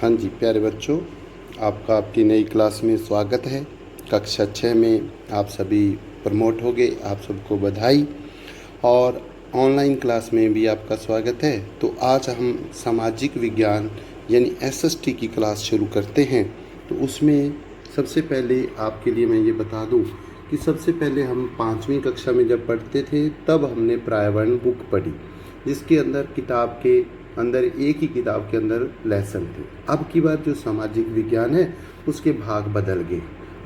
हाँ जी, प्यारे बच्चों, आपका आपकी नई क्लास में स्वागत है। कक्षा 6 में आप सभी प्रमोट हो गए, आप सबको बधाई। और ऑनलाइन क्लास में भी आपका स्वागत है। तो आज हम सामाजिक विज्ञान यानी एसएसटी की क्लास शुरू करते हैं। तो उसमें सबसे पहले आपके लिए मैं ये बता दूं कि सबसे पहले हम 5वीं कक्षा में जब पढ़ते थे तब हमने पर्यावरण बुक पढ़ी, जिसके अंदर किताब के अंदर एक ही किताब के अंदर लेसन थे। अब की बार जो सामाजिक विज्ञान है उसके भाग बदल गए,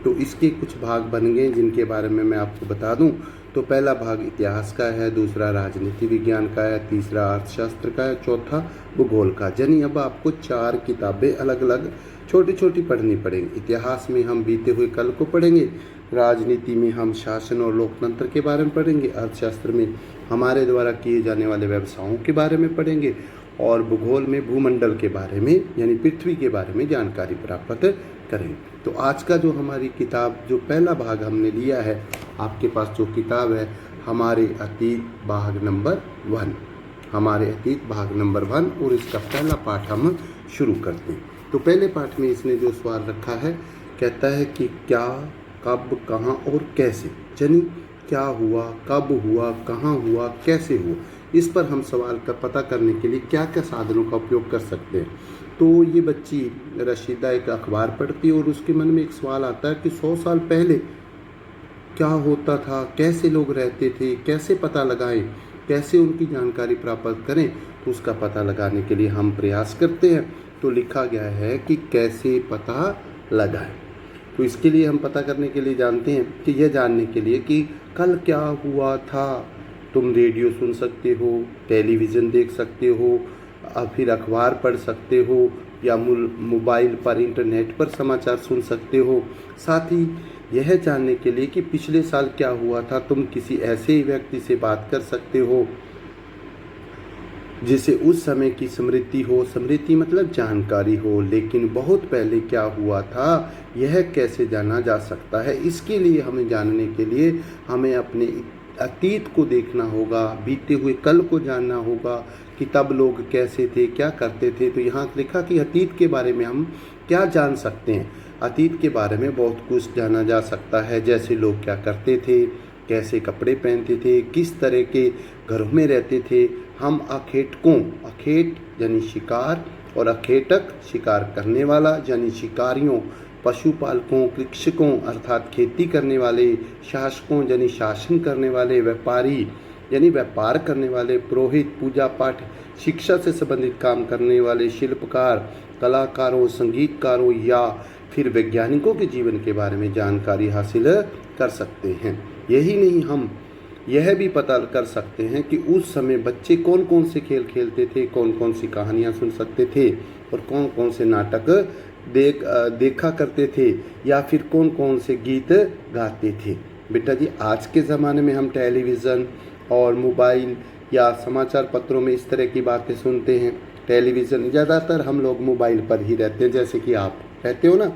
तो इसके कुछ भाग बन गए जिनके बारे में मैं आपको बता दूं। तो पहला भाग इतिहास का है, दूसरा राजनीति विज्ञान का है, तीसरा अर्थशास्त्र का है, चौथा भूगोल का। यानी अब आपको 4 किताबें अलग अलग छोटी छोटी पढ़नी पड़ेंगी। इतिहास में हम बीते हुए कल को पढ़ेंगे, राजनीति में हम शासन और लोकतंत्र के बारे में पढ़ेंगे, अर्थशास्त्र में हमारे द्वारा किए जाने वाले व्यवसायों के बारे में पढ़ेंगे, और भूगोल में भूमंडल के बारे में यानी पृथ्वी के बारे में जानकारी प्राप्त करेंगे। तो आज का जो हमारी किताब जो पहला भाग हमने लिया है, आपके पास जो किताब है हमारे अतीत भाग नंबर 1, हमारे अतीत भाग नंबर 1, और इसका पहला पाठ हम शुरू करते हैं। तो पहले पाठ में इसने जो सवाल रखा है, कहता है कि क्या, कब, कहाँ और कैसे। यानी क्या हुआ, कब हुआ, कहाँ हुआ, कैसे हुआ। इस पर हम सवाल का पता करने के लिए क्या क्या साधनों का उपयोग कर सकते हैं। तो ये बच्ची रशीदा एक अखबार पढ़ती है और उसके मन में एक सवाल आता है कि 100 साल पहले क्या होता था, कैसे लोग रहते थे, कैसे पता लगाएं, कैसे उनकी जानकारी प्राप्त करें। तो उसका पता लगाने के लिए हम प्रयास करते हैं। तो लिखा गया है कि कैसे पता लगाएं। तो इसके लिए हम पता करने के लिए जानते हैं कि यह जानने के लिए कि कल क्या हुआ था। तुम रेडियो सुन सकते हो, टेलीविज़न देख सकते हो, फिर अखबार पढ़ सकते हो, या मोबाइल पर इंटरनेट पर समाचार सुन सकते हो। साथ ही यह जानने के लिए कि पिछले साल क्या हुआ था, तुम किसी ऐसे व्यक्ति से बात कर सकते हो जिसे उस समय की स्मृति हो, स्मृति मतलब जानकारी हो, लेकिन बहुत पहले क्या हुआ था यह कैसे जाना जा सकता है। इसके लिए हमें जानने के लिए हमें अपने अतीत को देखना होगा, बीते हुए कल को जानना होगा कि तब लोग कैसे थे, क्या करते थे। तो यहाँ लिखा कि अतीत के बारे में हम क्या जान सकते हैं। अतीत के बारे में बहुत कुछ जाना जा सकता है, जैसे लोग क्या करते थे, कैसे कपड़े पहनते थे, किस तरह के घरों में रहते थे। हम अखेटकों, अखेट यानी शिकार, और अखेटक शिकार करने वाला यानी शिकारियों, पशुपालकों, कृषकों अर्थात खेती करने वाले, शासकों यानी शासन करने वाले, व्यापारी यानी व्यापार करने वाले, पुरोहित पूजा पाठ शिक्षा से संबंधित काम करने वाले, शिल्पकार, कलाकारों, संगीतकारों, या फिर वैज्ञानिकों के जीवन के बारे में जानकारी हासिल कर सकते हैं। यही नहीं, हम यह भी पता कर सकते हैं कि उस समय बच्चे कौन कौन से खेल खेलते थे, कौन कौन सी कहानियाँ सुन सकते थे, और कौन कौन से नाटक देखा करते थे, या फिर कौन कौन से गीत गाते थे। बेटा जी, आज के ज़माने में हम टेलीविज़न और मोबाइल या समाचार पत्रों में इस तरह की बातें सुनते हैं। टेलीविज़न ज़्यादातर हम लोग मोबाइल पर ही रहते हैं, जैसे कि आप रहते हो ना।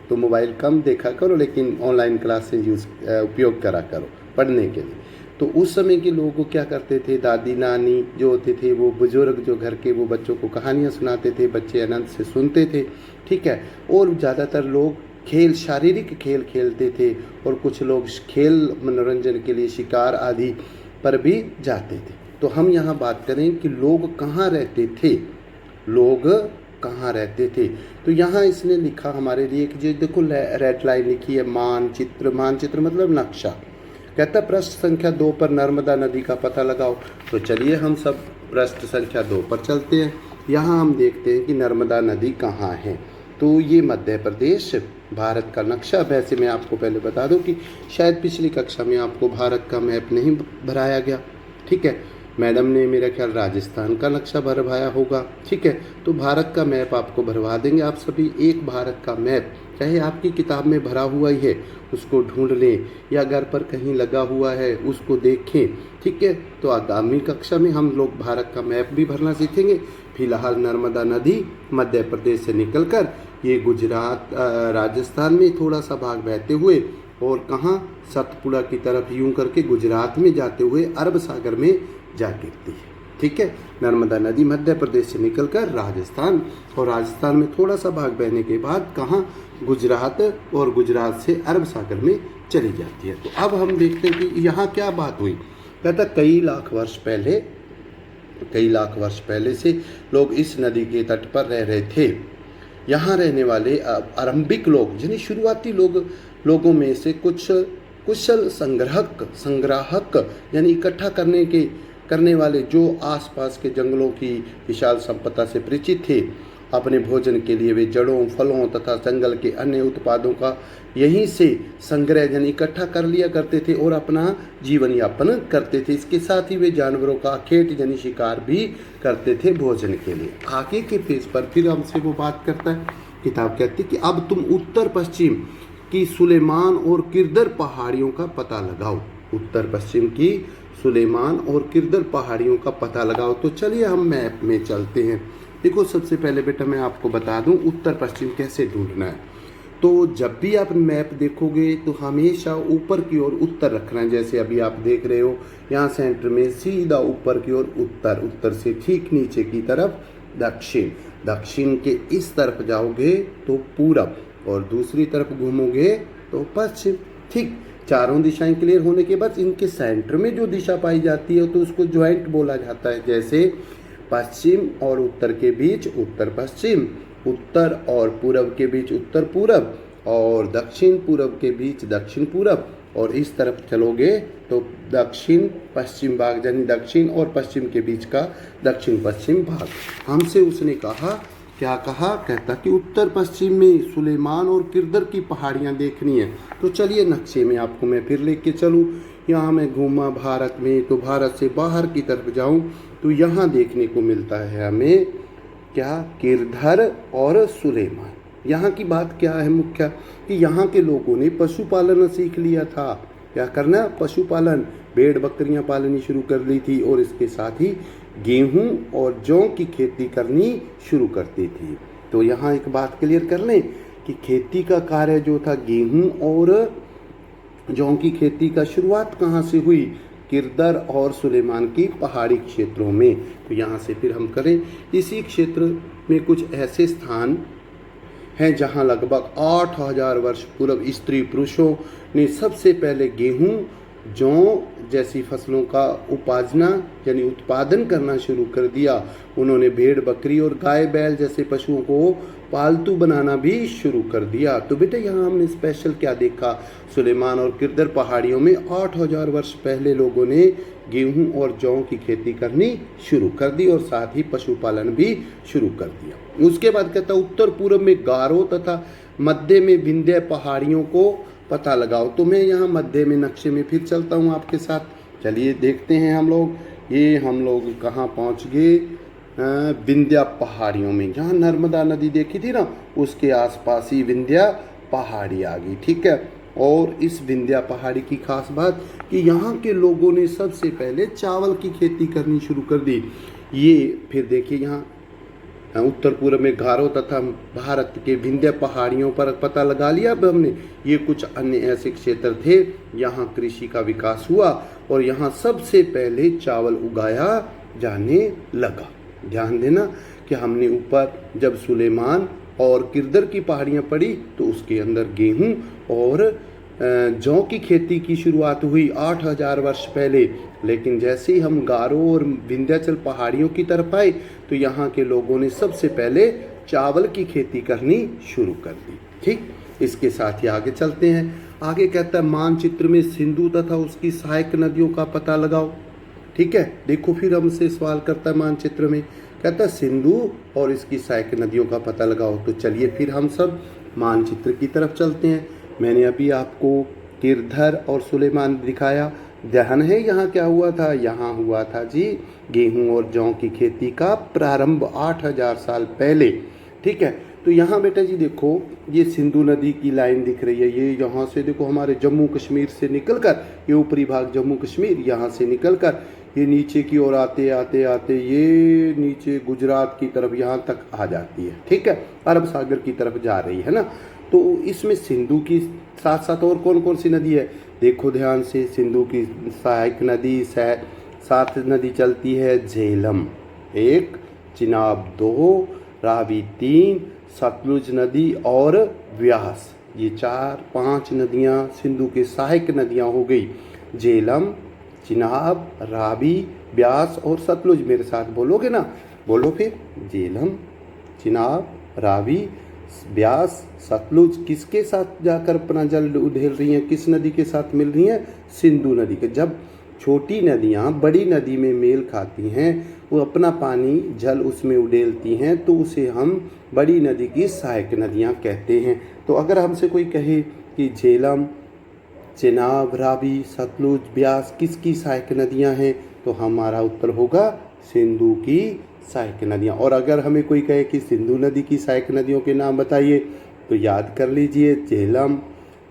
तो मोबाइल कम देखा करो, लेकिन ऑनलाइन क्लासेज उपयोग करा करो पढ़ने के लिए। तो उस समय के लोग क्या करते थे, दादी नानी जो होते थे, वो बुजुर्ग जो घर के, वो बच्चों को कहानियाँ सुनाते थे, बच्चे आनंद से सुनते थे। ठीक है। और ज़्यादातर लोग खेल, शारीरिक खेल खेलते थे, और कुछ लोग खेल मनोरंजन के लिए शिकार आदि पर भी जाते थे। तो हम यहाँ बात करें कि लोग कहाँ रहते थे, लोग कहाँ रहते थे। तो यहाँ इसने लिखा हमारे लिए कि जो देखो रेड लाइन लिखी है, मानचित्र, मानचित्र मतलब नक्शा। कहता पृष्ठ संख्या 2 पर नर्मदा नदी का पता लगाओ। तो चलिए हम सब पृष्ठ संख्या 2 पर चलते हैं। यहाँ हम देखते हैं कि नर्मदा नदी कहाँ है। तो ये मध्य प्रदेश, भारत का नक्शा। वैसे मैं आपको पहले बता दूं कि शायद पिछली कक्षा में आपको भारत का मैप नहीं भराया गया। ठीक है, मैडम ने मेरा ख्याल राजस्थान का नक्शा भरवाया होगा। ठीक है, तो भारत का मैप आपको भरवा देंगे आप सभी। एक भारत का मैप चाहे आपकी किताब में भरा हुआ ही है, उसको ढूंढ लें, या घर पर कहीं लगा हुआ है उसको देखें। ठीक है, तो आगामी कक्षा में हम लोग भारत का मैप भी भरना सीखेंगे। फिलहाल नर्मदा नदी मध्य प्रदेश से निकलकर ये गुजरात, राजस्थान में थोड़ा सा भाग बहते हुए, और कहाँ, सतपुड़ा की तरफ यूं करके गुजरात में जाते हुए अरब सागर में जा गिरती है। ठीक है। नर्मदा नदी मध्य प्रदेश से निकलकर राजस्थान, और राजस्थान में थोड़ा सा भाग बहने के बाद कहाँ, गुजरात, और गुजरात से अरब सागर में चली जाती है। तो अब हम देखते हैं कि यहाँ क्या बात हुई। कहता कई लाख वर्ष पहले से लोग इस नदी के तट पर रह रहे थे। यहाँ रहने वाले आरंभिक लोग यानी शुरुआती लोगों में से कुछ कुशल संग्राहक यानी इकट्ठा करने वाले जो आसपास के जंगलों की विशाल संपदा से परिचित थे। अपने भोजन के लिए वे जड़ों, फलों तथा जंगल के अन्य उत्पादों का यहीं से संग्रह यानी इकट्ठा कर लिया करते थे और अपना जीवन यापन करते थे। इसके साथ ही वे जानवरों का खेत यानी शिकार भी करते थे भोजन के लिए। आगे के पेज पर फिर हमसे वो बात करता है, किताब कहती है कि अब तुम उत्तर पश्चिम की सुलेमान और किरदर पहाड़ियों का पता लगाओ। उत्तर पश्चिम की सुलेमान और किरदर पहाड़ियों का पता लगाओ। तो चलिए हम मैप में चलते हैं। देखो सबसे पहले बेटा मैं आपको बता दूं उत्तर पश्चिम कैसे ढूंढना है। तो जब भी आप मैप देखोगे तो हमेशा ऊपर की ओर उत्तर रखना है। जैसे अभी आप देख रहे हो यहाँ सेंटर में सीधा ऊपर की ओर उत्तर, उत्तर से ठीक नीचे की तरफ दक्षिण, दक्षिण के इस तरफ जाओगे तो पूरब, और दूसरी तरफ घूमोगे तो पश्चिम। ठीक, चारों दिशाएं क्लियर होने के बाद इनके सेंटर में जो दिशा पाई जाती है तो उसको ज्वाइंट बोला जाता है। जैसे पश्चिम और उत्तर के बीच उत्तर पश्चिम, उत्तर और पूरब के बीच उत्तर पूरब, और दक्षिण पूरब के बीच दक्षिण पूरब, और इस तरफ चलोगे तो दक्षिण पश्चिम भाग यानी दक्षिण और पश्चिम के बीच का दक्षिण पश्चिम भाग। हमसे उसने कहा, क्या कहा, कहता कि उत्तर पश्चिम में सुलेमान और किरदर की पहाड़ियाँ देखनी है। तो चलिए नक्शे में आपको मैं फिर लेके चलूँ। यहाँ मैं घूमा भारत में, तो भारत से बाहर की तरफ जाऊँ तो यहाँ देखने को मिलता है हमें क्या, किरधर और सुलेमान। यहाँ की बात क्या है मुख्य, कि यहाँ के लोगों ने पशुपालन सीख लिया था। क्या करना, पशुपालन, भेड़ बकरियाँ पालनी शुरू कर ली थी, और इसके साथ ही गेहूं और जौ की खेती करनी शुरू करती थी। तो यहाँ एक बात क्लियर कर लें कि खेती का कार्य जो था, गेहूं और जौ की खेती का शुरुआत कहाँ से हुई, किरदर और सुलेमान की पहाड़ी क्षेत्रों में। तो यहाँ से फिर हम करें, इसी क्षेत्र में कुछ ऐसे स्थान हैं जहाँ लगभग 8000 वर्ष पूर्व स्त्री पुरुषों ने सबसे पहले गेहूं, जौ जैसी फसलों का उपार्जना यानी उत्पादन करना शुरू कर दिया। उन्होंने भेड़ बकरी और गाय बैल जैसे पशुओं को पालतू बनाना भी शुरू कर दिया। तो बेटा यहाँ हमने स्पेशल क्या देखा, सुलेमान और किरदर पहाड़ियों में 8000 वर्ष पहले लोगों ने गेहूं और जौ की खेती करनी शुरू कर दी, और साथ ही पशुपालन भी शुरू कर दिया। उसके बाद कहता उत्तर पूर्व में गारो तथा मध्य में विंध्य पहाड़ियों को पता लगाओ। तो मैं यहाँ मध्य में नक्शे में फिर चलता हूँ आपके साथ। चलिए देखते हैं हम लोग कहाँ पहुँच गए, विंध्या पहाड़ियों में। जहाँ नर्मदा नदी देखी थी ना, उसके आसपास ही विंध्या पहाड़ी आ गई। ठीक है, और इस विंध्या पहाड़ी की खास बात कि यहाँ के लोगों ने सबसे पहले चावल की खेती करनी शुरू कर दी। ये फिर देखिए यहाँ उत्तर पूर्व में गारो तथा भारत के विंध्य पहाड़ियों पर पता लगा लिया। अब हमने ये कुछ अन्य ऐसे क्षेत्र थे यहाँ कृषि का विकास हुआ, और यहाँ सबसे पहले चावल उगाया जाने लगा। ध्यान देना कि हमने ऊपर जब सुलेमान और किरदर की पहाड़ियाँ पड़ी तो उसके अंदर गेहूं और जौ की खेती की शुरुआत हुई 8000 वर्ष पहले। लेकिन जैसे ही हम गारो और विंध्याचल पहाड़ियों की तरफ आए तो यहाँ के लोगों ने सबसे पहले चावल की खेती करनी शुरू कर दी। ठीक, इसके साथ ही आगे चलते हैं। आगे कहता है मानचित्र में सिंधु तथा उसकी सहायक नदियों का पता लगाओ। ठीक है, देखो फिर हमसे सवाल करता है मानचित्र में, कहता है सिंधु और इसकी सहायक नदियों का पता लगाओ। तो चलिए फिर हम सब मानचित्र की तरफ चलते हैं। मैंने अभी आपको किरधर और सुलेमान दिखाया, ध्यान है यहाँ क्या हुआ था, यहाँ हुआ था जी गेहूं और जौ की खेती का प्रारंभ 8000 साल पहले। ठीक है, तो यहाँ बेटा जी देखो ये सिंधु नदी की लाइन दिख रही है, ये यहाँ से देखो हमारे जम्मू कश्मीर से निकलकर, ये ऊपरी भाग जम्मू कश्मीर, यहाँ से निकलकर ये नीचे की ओर आते आते आते ये नीचे गुजरात की तरफ यहाँ तक आ जाती है। ठीक है, अरब सागर की तरफ जा रही है ना। तो इसमें सिंधु की साथ साथ और कौन कौन सी नदी है, देखो ध्यान से, सिंधु की सहायक नदी साथ नदी चलती है झेलम 1, चिनाब 2, रावी 3, सतलुज नदी और व्यास। ये 4-5 नदियाँ सिंधु के सहायक नदियाँ हो गई। झेलम, चिनाब, रावी, व्यास और सतलुज। मेरे साथ बोलोगे ना? बोलो फिर। झेलम, चिनाब, रावी, व्यास, सतलुज किसके साथ जाकर अपना जल उधेल रही हैं? किस नदी के साथ मिल रही हैं? सिंधु नदी के। जब छोटी नदियाँ बड़ी नदी में मेल खाती हैं, वो अपना पानी जल उसमें उडेलती हैं, तो उसे हम बड़ी नदी की सहायक नदियाँ कहते हैं। तो अगर हमसे कोई कहे कि झेलम, चिनाब, रावी, सतलुज, ब्यास किसकी सहायक नदियाँ हैं, तो हमारा उत्तर होगा सिंधु की सहायक नदियाँ। और अगर हमें कोई कहे कि सिंधु नदी की सहायक नदियों के नाम बताइए, तो याद कर लीजिए झेलम,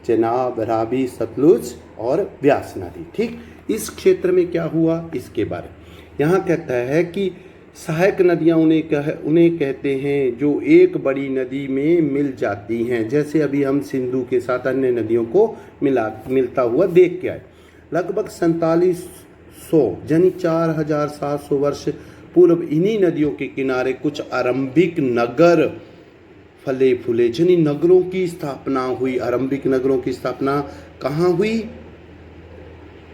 चिनाब, रावी, सतलुज और ब्यास नदी। ठीक, इस क्षेत्र में क्या हुआ इसके बारे यहाँ कहता है कि सहायक नदियाँ उन्हें कहते हैं जो एक बड़ी नदी में मिल जाती हैं। जैसे अभी हम सिंधु के साथ अन्य नदियों को मिलता हुआ देख के आए। लगभग 4700 यानी 4700 वर्ष पूर्व इन्हीं नदियों के किनारे कुछ आरंभिक नगर फले फूले, यानी नगरों की स्थापना हुई। आरंभिक नगरों की स्थापना कहाँ हुई?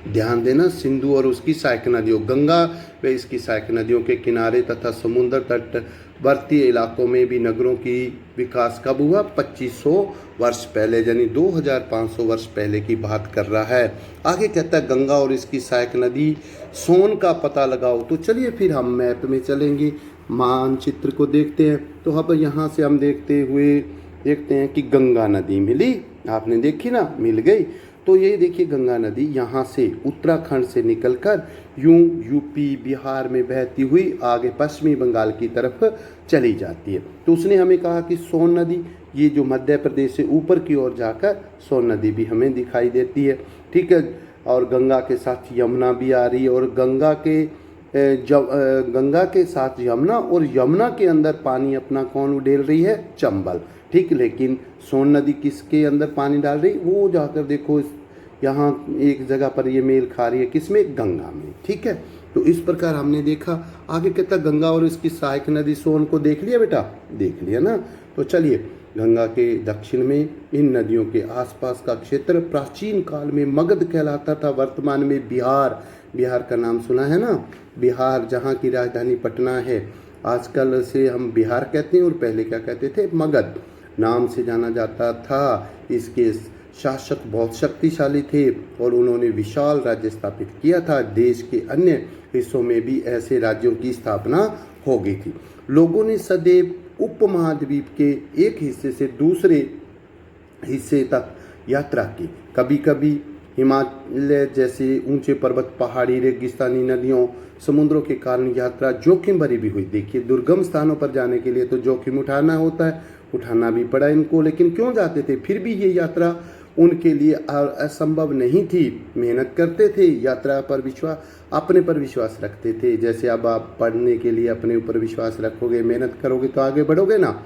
ध्यान देना, सिंधु और उसकी सहायक नदियों, गंगा व इसकी सहायक नदियों के किनारे तथा समुद्र तटवर्ती इलाकों में भी नगरों की विकास कब हुआ? 2500 वर्ष पहले, यानी 2500 वर्ष पहले की बात कर रहा है। आगे कहता है गंगा और इसकी सहायक नदी सोन का पता लगाओ। तो चलिए फिर हम मैप में चलेंगे, मानचित्र को देखते हैं। तो अब यहाँ से हम देखते हैं कि गंगा नदी मिली, आपने देखी ना, मिल गई। तो ये देखिए गंगा नदी यहाँ से उत्तराखंड से निकलकर यूं यूपी बिहार में बहती हुई आगे पश्चिमी बंगाल की तरफ चली जाती है। तो उसने हमें कहा कि सोन नदी, ये जो मध्य प्रदेश से ऊपर की ओर जाकर सोन नदी भी हमें दिखाई देती है। ठीक है, और गंगा के साथ यमुना भी आ रही है, और गंगा के साथ यमुना, और यमुना के अंदर पानी अपना कौन उडेल रही है? चंबल। ठीक, लेकिन सोन नदी किसके अंदर पानी डाल रही? वो जाकर देखो यहाँ एक जगह पर ये मेल खा रही है, किसमें? गंगा में। ठीक है, तो इस प्रकार हमने देखा। आगे कहता गंगा और इसकी सहायक नदी सोन को देख लिया बेटा? देख लिया ना। तो चलिए, गंगा के दक्षिण में इन नदियों के आसपास का क्षेत्र प्राचीन काल में मगध कहलाता था। वर्तमान में बिहार का नाम सुना है ना? बिहार, जहाँ की राजधानी पटना है। आजकल से हम बिहार कहते हैं, और पहले क्या कहते थे? मगध नाम से जाना जाता था। इसके शासक बहुत शक्तिशाली थे और उन्होंने विशाल राज्य स्थापित किया था। देश के अन्य हिस्सों में भी ऐसे राज्यों की स्थापना हो गई थी। लोगों ने सदैव उपमहाद्वीप के एक हिस्से से दूसरे हिस्से तक यात्रा की। कभी कभी हिमालय जैसे ऊंचे पर्वत, पहाड़ी, रेगिस्तानी, नदियों, समुद्रों के कारण यात्रा जोखिम भरी भी हुई। देखिए, दुर्गम स्थानों पर जाने के लिए तो जोखिम उठाना होता है, उठाना भी पड़ा इनको। लेकिन क्यों जाते थे? फिर भी ये यात्रा उनके लिए असंभव नहीं थी। मेहनत करते थे, यात्रा पर अपने पर विश्वास रखते थे। जैसे अब आप पढ़ने के लिए अपने ऊपर विश्वास रखोगे, मेहनत करोगे तो आगे बढ़ोगे ना।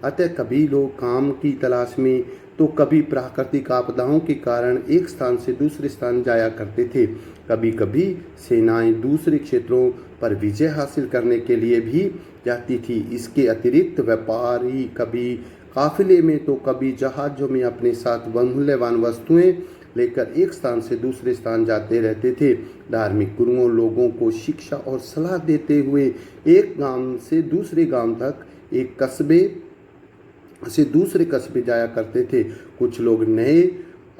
अतः कभी लोग काम की तलाश में, तो कभी प्राकृतिक आपदाओं के कारण एक स्थान से दूसरे स्थान जाया करते थे। कभी कभी सेनाएं दूसरे क्षेत्रों पर विजय हासिल करने के लिए भी जाती थी। इसके अतिरिक्त व्यापारी कभी काफिले में तो कभी जहाज़ों में अपने साथ मूल्यवान वस्तुएं लेकर एक स्थान से दूसरे स्थान जाते रहते थे। धार्मिक गुरुओं लोगों को शिक्षा और सलाह देते हुए एक गांव से दूसरे गांव तक, एक कस्बे से दूसरे कस्बे जाया करते थे। कुछ लोग नए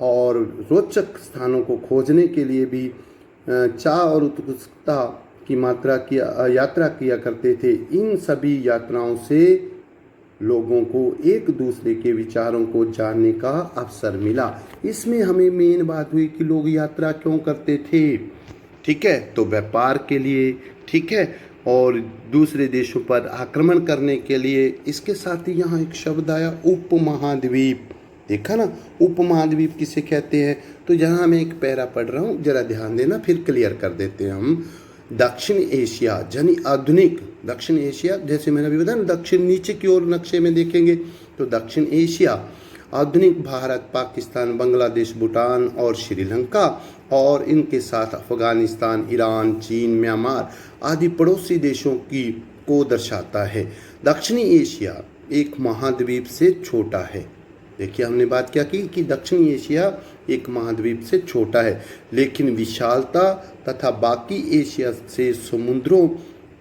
और रोचक स्थानों को खोजने के लिए भी चाह और उत्सुकता की यात्रा किया करते थे। इन सभी यात्राओं से लोगों को एक दूसरे के विचारों को जानने का अवसर मिला। इसमें हमें मेन बात हुई कि लोग यात्रा क्यों करते थे? ठीक है, तो व्यापार के लिए, ठीक है, और दूसरे देशों पर आक्रमण करने के लिए। इसके साथ ही यहाँ एक शब्द आया उपमहाद्वीप। देखा ना, उपमहाद्वीप किसे कहते हैं? तो यहाँ मैं एक पैरा पढ़ रहा हूँ, जरा ध्यान देना, फिर क्लियर कर देते हैं हम। दक्षिण एशिया यानी आधुनिक दक्षिण एशिया, जैसे मैंने अभी बताया ना, दक्षिण नीचे की ओर नक्शे में देखेंगे तो दक्षिण एशिया आधुनिक भारत, पाकिस्तान, बांग्लादेश, भूटान और श्रीलंका, और इनके साथ अफगानिस्तान, ईरान, चीन, म्यांमार आदि पड़ोसी देशों की को दर्शाता है। दक्षिणी एशिया एक महाद्वीप से छोटा है। देखिए, हमने बात क्या की कि दक्षिणी एशिया एक महाद्वीप से छोटा है, लेकिन विशालता तथा बाकी एशिया से समुद्रों,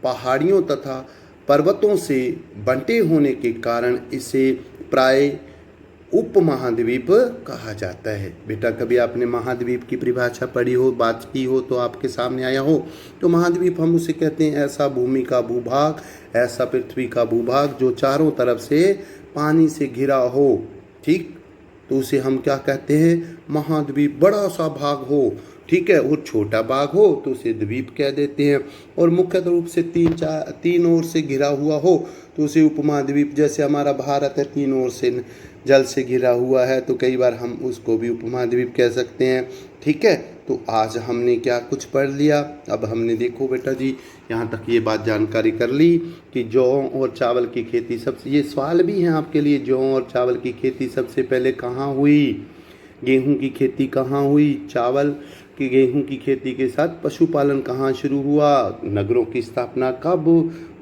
पहाड़ियों तथा पर्वतों से बंटे होने के कारण इसे प्राय उपमहाद्वीप कहा जाता है। बेटा, कभी आपने महाद्वीप की परिभाषा पढ़ी हो, बात की हो, तो आपके सामने आया हो, तो महाद्वीप हम उसे कहते हैं ऐसा भूमि का भूभाग, ऐसा पृथ्वी का भूभाग जो चारों तरफ से पानी से घिरा हो। ठीक, तो उसे हम क्या कहते हैं? महाद्वीप। बड़ा सा भाग हो, ठीक है, और छोटा भाग हो तो उसे द्वीप कह देते हैं। और मुख्य रूप से तीन ओर से घिरा हुआ हो तो उसे उपमहाद्वीप। जैसे हमारा भारत है, तीन ओर से जल से घिरा हुआ है, तो कई बार हम उसको भी उपमहाद्वीप कह सकते हैं। ठीक है, तो आज हमने क्या कुछ पढ़ लिया। अब हमने देखो बेटा जी, यहाँ तक ये बात जानकारी कर ली कि जौ और चावल की खेती सबसे, ये सवाल भी हैं आपके लिए, जौ और चावल की खेती सबसे पहले कहाँ हुई, गेहूं की खेती कहाँ हुई, चावल की गेहूं की खेती के साथ पशुपालन कहाँ शुरू हुआ, नगरों की स्थापना कब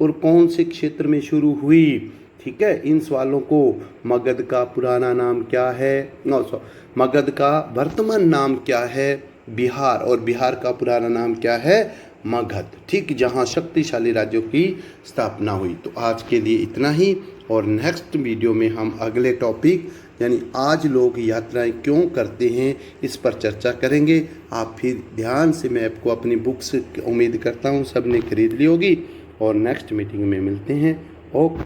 और कौन से क्षेत्र में शुरू हुई। ठीक है, इन सवालों को, मगध का पुराना नाम क्या है, मगध का वर्तमान नाम क्या है, बिहार, और बिहार का पुराना नाम क्या है, मगध। ठीक, जहाँ शक्तिशाली राज्यों की स्थापना हुई। तो आज के लिए इतना ही, और नेक्स्ट वीडियो में हम अगले टॉपिक यानी आज लोग यात्राएं क्यों करते हैं इस पर चर्चा करेंगे। आप फिर ध्यान से, मैं आपको अपनी बुक्स उम्मीद करता हूँ सब ने खरीद ली होगी, और नेक्स्ट मीटिंग में मिलते हैं। ओके।